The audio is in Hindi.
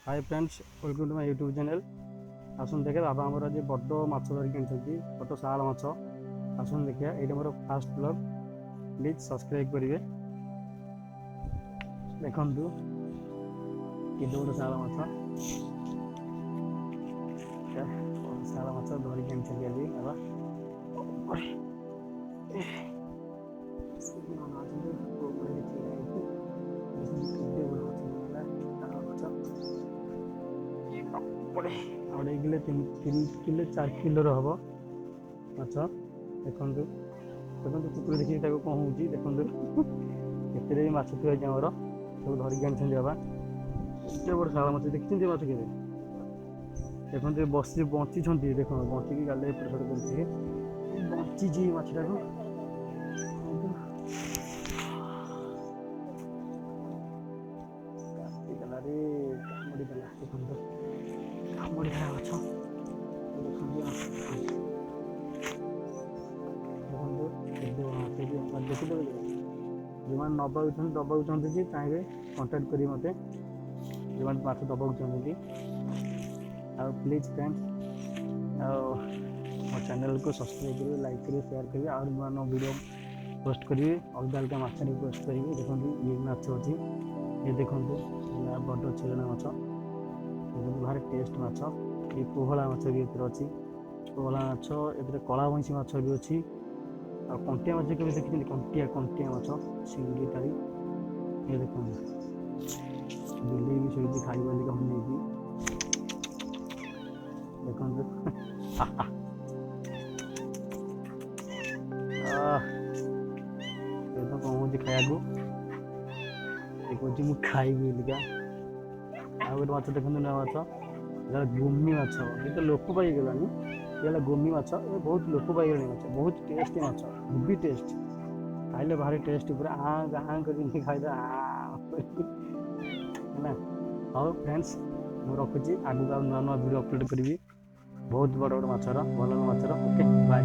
Hi friends, welcome to my YouTube channel. आसन देखे बाबा आमर आज बड़ माछ धरिक बड़ साल माछ। आसन देखिए ये मोर फास्ट ब्लॉग। प्लीज सब्सक्राइब करेंगे। देखु कि बड़ साल माछ साल माछ धरिक आज बाबा। अढ़ाई किलो 3 किलो 4 किलो हम माछ। देखु देखो कुकुर देखिए कौन हो देखु के माछ थी आमर सब धरिक आनी बाबा। एत बड़ शाल माछ देखते माछ के देखते बस बंची देख बंचिकी गाले एपट सेपट कर बंची माछटा को काटिदेला रे कामुड़ीदेला देखो कामुड़ीदेला माछ देखिदेवे जो नबाक चाहिए चाहिए कंटाक्ट करेंगे मत जो माछ दबाक चाहते। प्लीज फ्रेंड्स मो चैनल को सब्सक्राइब करेंगे, लाइक करेंगे, शेयर करेंगे और नुआ नुआ वीडियो पोस्ट करेंगे। अलग अलग माछ पोस्ट करेंगे। देखो ये माछ अच्छी ये देखो बड़ छेलना माछ भारी टेस्ट माछ। ये पोहला माछ भी अच्छी पोहला माछ ए कला भैंसी माछ भी अच्छी आ कंटिया माछ के देखते कंटिया कंटिया माछ सिंगी टारी ये देखो बिल्ली भी शोची खाई वाली का हमने देखो कौन खाया को मुझे खाइबी लिका आ गोटे माछ देखते ना माछ गुमी माछ ये तो लोप पाईगलानी ये गुमी माछ ये बहुत लोप पाईगला माछ बहुत टेस्ट माछ हेवी टेस्ट खाइले भारी टेस्ट पूरा हाँ कर खाइदे है। हाँ फ्रेंड्स मुझे रखुच्छी आगू नुआ नुआ वीडियो अपलोड करी बहुत बड़ बड़ माछर भल माछर। Okay bye.